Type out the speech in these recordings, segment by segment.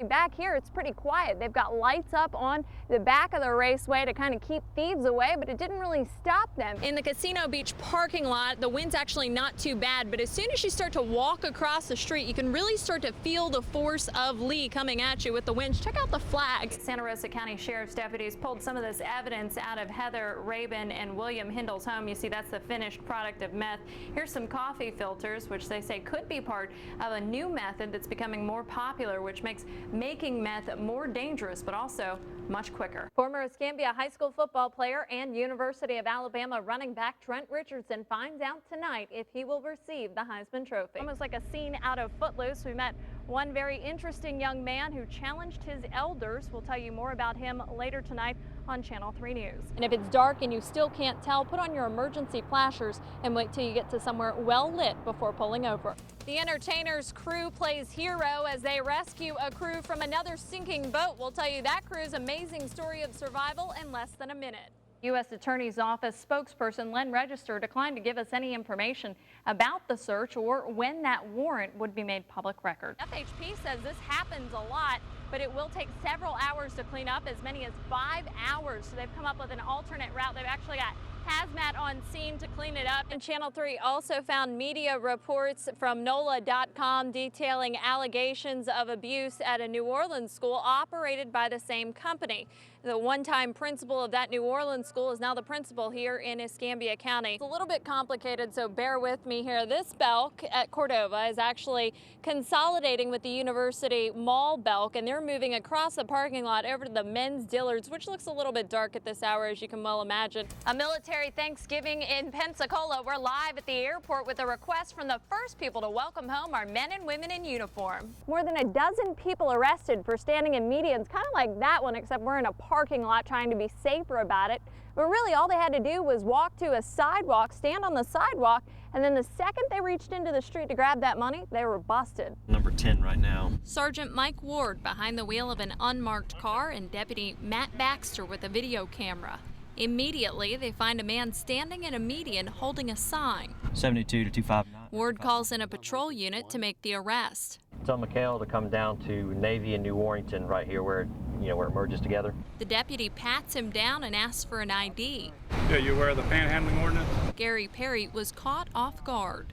Back here, it's pretty quiet. They've got lights up on the back of the raceway to kind of keep thieves away, but it didn't really stop them. In the Casino Beach parking lot, the wind's actually not too bad, but as soon as you start to walk across the street, you can really start to feel the force of Lee coming at you with the winds. Check out the flags. Santa Rosa County Sheriff's deputies pulled some of this evidence out of Heather Rabin and William Hindle's home. You see, that's the finished product of meth. Here's some coffee filters, which they say could be part of a new method that's becoming more popular, which makes making meth more dangerous, but also much quicker. Former Escambia high school football player and University of Alabama running back Trent Richardson finds out tonight if he will receive the Heisman Trophy. Almost like a scene out of Footloose. We met one very interesting young man who challenged his elders. We'll tell you more about him later tonight on Channel 3 News. And if it's dark and you still can't tell, put on your emergency flashers and wait till you get to somewhere well lit before pulling over. The Entertainers crew plays hero as they rescue a crew from another sinking boat. We'll tell you that crew's amazing story of survival in less than a minute. U.S. Attorney's Office spokesperson Len Register declined to give us any information about the search or when that warrant would be made public record. FHP says this happens a lot, but it will take several hours to clean up, as many as 5 hours. So they've come up with an alternate route. They've actually got hazmat on scene to clean it up. And Channel 3 also found media reports from NOLA.com detailing allegations of abuse at a New Orleans school operated by the same company. The one-time principal of that New Orleans school is now the principal here in Escambia County. It's a little bit complicated, so bear with me here. This Belk at Cordova is actually consolidating with the University Mall Belk, and they're moving across the parking lot over to the men's Dillards, which looks a little bit dark at this hour, as you can well imagine. A military Thanksgiving in Pensacola. We're live at the airport with a request from the first people to welcome home our men and women in uniform. More than a dozen people arrested for standing in medians, kind of like that one, except we're in a parking lot trying to be safer about it. But really all they had to do was walk to a sidewalk, stand on the sidewalk, and then the second they reached into the street to grab that money, they were busted. Number 10 right now. Sergeant Mike Ward behind the wheel of an unmarked car and Deputy Matt Baxter with a video camera. Immediately, they find a man standing in a median holding a sign. 72 to 259. Ward calls in a patrol unit to make the arrest. Tell McHale to come down to Navy and New Warrington right here where it merges together. The deputy pats him down and asks for an ID. Yeah, you aware of the panhandling ordinance? Gary Perry was caught off guard.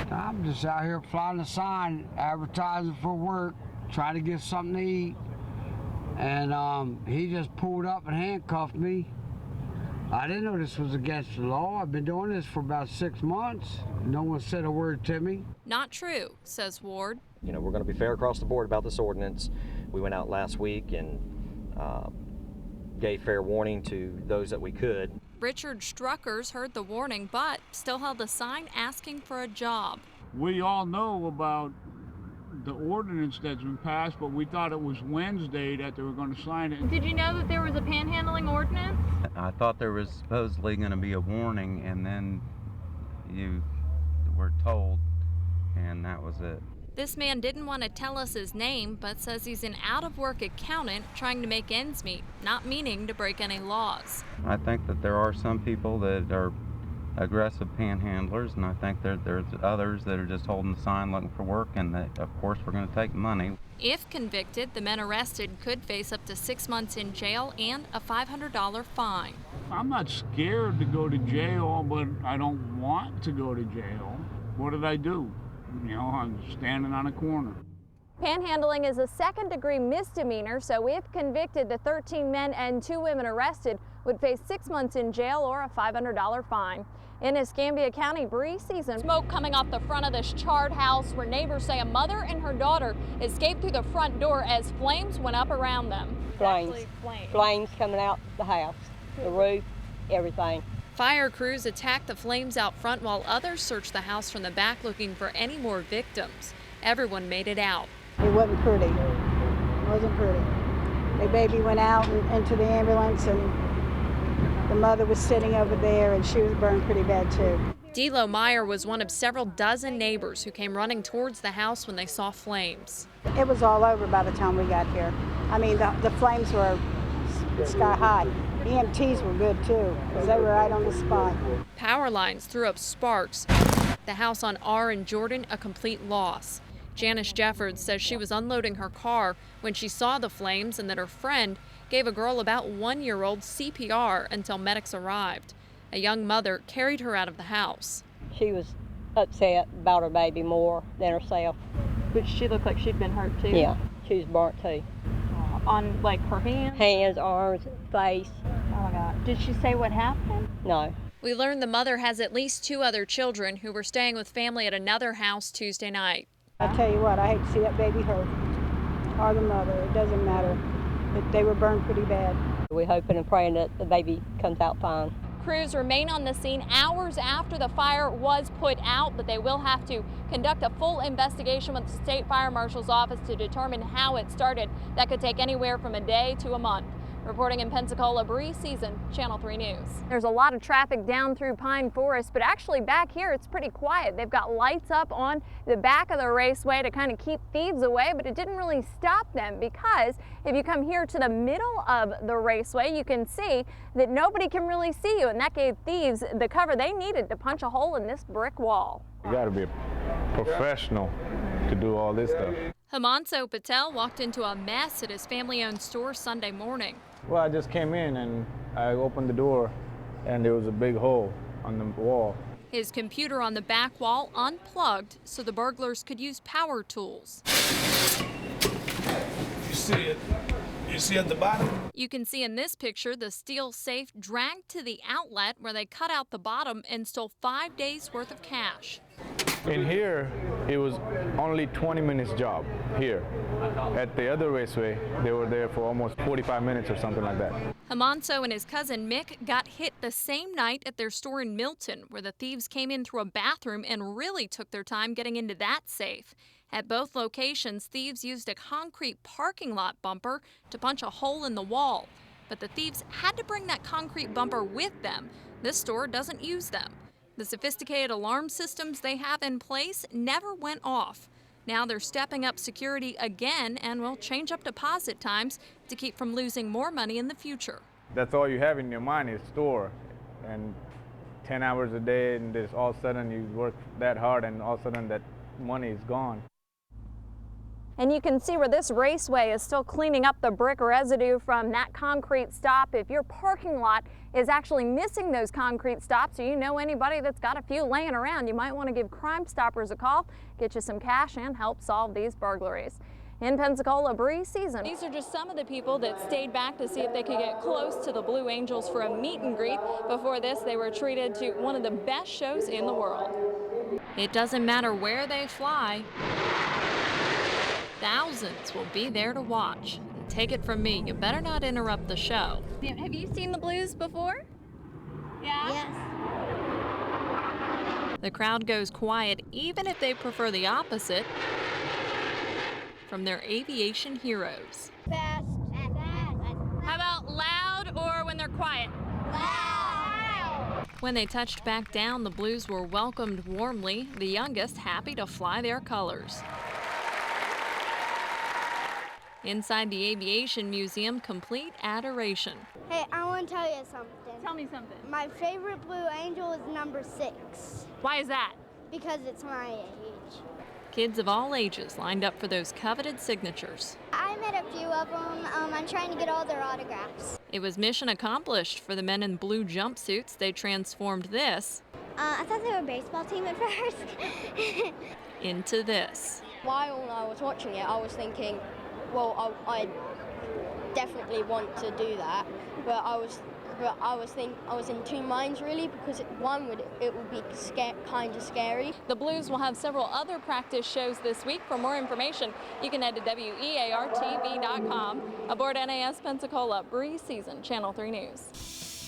I'm just out here flying a sign, advertising for work, trying to get something to eat. And he just pulled up and handcuffed me. I didn't know this was against the law. I've been doing this for about 6 months. No one said a word to me. Not true, says Ward. We're going to be fair across the board about this ordinance. We went out last week and gave fair warning to those that we could. Richard Struckers heard the warning, but still held a sign asking for a job. We all know about the ordinance that's been passed, but we thought it was Wednesday that they were going to sign it. Did you know that there was a panhandling ordinance? I thought there was supposedly going to be a warning, and then you were told, and that was it. This man didn't want to tell us his name, but says he's an out-of-work accountant trying to make ends meet, not meaning to break any laws. I think that there are some people that are aggressive panhandlers, and I think there's others that are just holding the sign looking for work, and that, of course, we're going to take money. If convicted, the men arrested could face up to 6 months in jail and a $500 fine. I'm not scared to go to jail, but I don't want to go to jail. What did I do? I'm standing on a corner. Panhandling is a second-degree misdemeanor, so if convicted, the 13 men and 2 women arrested would face 6 months in jail or a $500 fine. In Escambia County, Bree Sison. Smoke coming off the front of this charred house where neighbors say a mother and her daughter escaped through the front door as flames went up around them. Flames coming out the house, the roof, everything. Fire crews attacked the flames out front while others searched the house from the back looking for any more victims. Everyone made it out. It wasn't pretty. It wasn't pretty. The baby went out into the ambulance, and the mother was sitting over there, and she was burned pretty bad too. D'Lo Meyer was one of several dozen neighbors who came running towards the house when they saw flames. It was all over by the time we got here. I mean, the flames were sky high. EMTs were good too, because they were right on the spot. Power lines threw up sparks. The house on R and Jordan, a complete loss. Janice Jeffords says she was unloading her car when she saw the flames and that her friend gave a girl about 1-year-old CPR until medics arrived. A young mother carried her out of the house. She was upset about her baby more than herself. But she looked like she'd been hurt too? Yeah, she was burnt too. On like her hands? Hands, arms, face. Oh my God. Did she say what happened? No. We learned the mother has at least 2 other children who were staying with family at another house Tuesday night. I tell you what, I hate to see that baby hurt, or the mother, it doesn't matter. They were burned pretty bad. We're hoping and praying that the baby comes out fine. Crews remain on the scene hours after the fire was put out, but they will have to conduct a full investigation with the State Fire Marshal's office to determine how it started. That could take anywhere from a day to a month. Reporting in Pensacola, Bree Sison, Channel 3 News. There's a lot of traffic down through Pine Forest, but actually back here it's pretty quiet. They've got lights up on the back of the raceway to kind of keep thieves away, but it didn't really stop them because if you come here to the middle of the raceway, you can see that nobody can really see you, and that gave thieves the cover they needed to punch a hole in this brick wall. You gotta be a professional to do all this stuff. Himanso Patel walked into a mess at his family-owned store Sunday morning. Well, I just came in and I opened the door and there was a big hole on the wall. His computer on the back wall unplugged so the burglars could use power tools. You see it? You see at the bottom? You can see in this picture the steel safe dragged to the outlet where they cut out the bottom and stole 5 days worth of cash. In here, it was only 20 minutes job here. At the other raceway, they were there for almost 45 minutes or something like that. Himanso and his cousin Mick got hit the same night at their store in Milton, where the thieves came in through a bathroom and really took their time getting into that safe. At both locations, thieves used a concrete parking lot bumper to punch a hole in the wall. But the thieves had to bring that concrete bumper with them. This store doesn't use them. The sophisticated alarm systems they have in place never went off. Now they're stepping up security again and will change up deposit times to keep from losing more money in the future. That's all you have in your mind is store. And 10 hours a day, and there's all of a sudden you work that hard and all of a sudden that money is gone. And you can see where this raceway is still cleaning up the brick residue from that concrete stop. If your parking lot is actually missing those concrete stops, or you know anybody that's got a few laying around, you might want to give Crime Stoppers a call, get you some cash, and help solve these burglaries. In Pensacola, Bree Sison. These are just some of the people that stayed back to see if they could get close to the Blue Angels for a meet and greet. Before this, they were treated to one of the best shows in the world. It doesn't matter where they fly. Thousands will be there to watch. And take it from me, you better not interrupt the show. Have you seen the Blues before? Yeah? Yes. The crowd goes quiet even if they prefer the opposite from their aviation heroes. Fast. How about loud or when they're quiet? Loud. When they touched back down, the Blues were welcomed warmly, the youngest happy to fly their colors. Inside the Aviation Museum, complete adoration. Hey, I want to tell you something. Tell me something. My favorite Blue Angel is number 6. Why is that? Because it's my age. Kids of all ages lined up for those coveted signatures. I met a few of them. I'm trying to get all their autographs. It was mission accomplished for the men in blue jumpsuits. They transformed this I thought they were a baseball team at first. into this. While I was watching it, I was thinking, well, I definitely want to do that, but I was in two minds really, because it would be kind of scary. The Blues will have several other practice shows this week. For more information, you can head to WEARTV.com. Aboard NAS Pensacola, Bree Sison, Channel 3 News.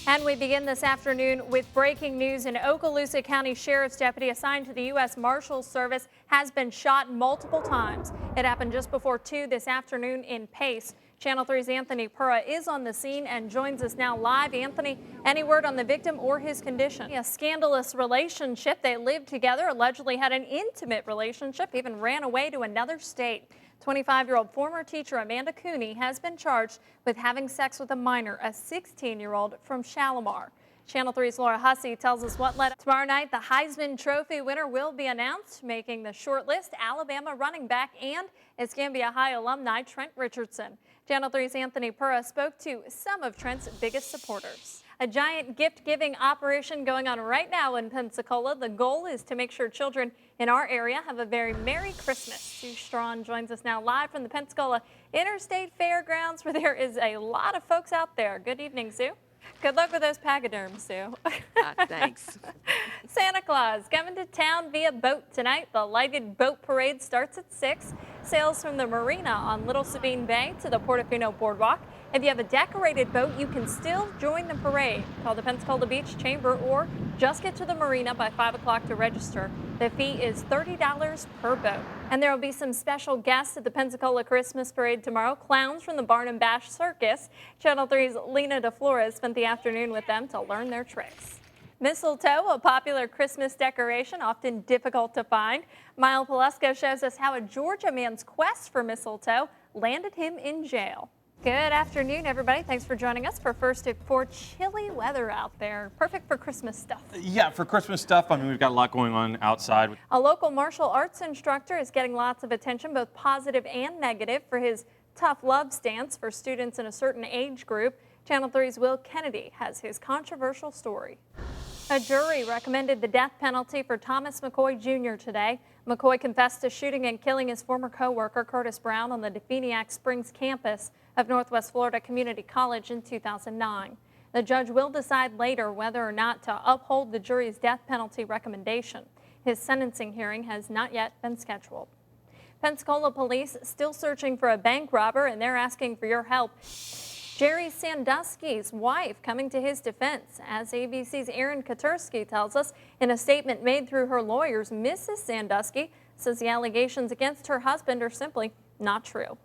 And we begin this afternoon with breaking news. An Okaloosa County Sheriff's deputy assigned to the U.S. Marshals Service has been shot multiple times. It happened just before 2 this afternoon in Pace. Channel 3's Anthony Pura is on the scene and joins us now live. Anthony, any word on the victim or his condition? A scandalous relationship. They lived together, allegedly had an intimate relationship, even ran away to another state. 25-year-old former teacher Amanda Cooney has been charged with having sex with a minor, a 16-year-old from Shalimar. Channel 3's Laura Hussey tells us what led up. Tomorrow night, the Heisman Trophy winner will be announced, making the shortlist Alabama running back and ESCAMBIA High alumni Trent Richardson. Channel 3's Anthony Pura spoke to some of Trent's biggest supporters. A giant gift-giving operation going on right now in Pensacola. The goal is to make sure children in our area have a very Merry Christmas. Sue Strawn joins us now live from the Pensacola Interstate Fairgrounds, where there is a lot of folks out there. Good evening, Sue. Good luck with those pachyderms, Sue. Thanks. Santa Claus coming to town via boat tonight. The lighted boat parade starts at 6. Sails from the marina on Little Sabine Bay to the Portofino Boardwalk. If you have a decorated boat, you can still join the parade. Call the Pensacola Beach Chamber or just get to the marina by 5 o'clock to register. The fee is $30 per boat. And there will be some special guests at the Pensacola Christmas Parade tomorrow. Clowns from the Barn and Bash Circus. Channel 3's Lena DeFlores spent the afternoon with them to learn their tricks. Mistletoe, a popular Christmas decoration, often difficult to find. Mile Palesko shows us how a Georgia man's quest for mistletoe landed him in jail. Good afternoon, everybody. Thanks for joining us for First at 4. Chilly weather out there. Perfect for Christmas stuff. Yeah, for Christmas stuff, I mean, we've got a lot going on outside. A local martial arts instructor is getting lots of attention, both positive and negative, for his tough love stance for students in a certain age group. Channel 3's Will Kennedy has his controversial story. A jury recommended the death penalty for Thomas McCoy Jr. today. McCoy confessed to shooting and killing his former co-worker Curtis Brown on the Definiak Springs campus of Northwest Florida Community College in 2009. The judge will decide later whether or not to uphold the jury's death penalty recommendation. His sentencing hearing has not yet been scheduled. Pensacola police still searching for a bank robber, and they're asking for your help. Jerry Sandusky's wife coming to his defense. As ABC's Aaron Katursky tells us in a statement made through her lawyers, Mrs. Sandusky says the allegations against her husband are simply not true.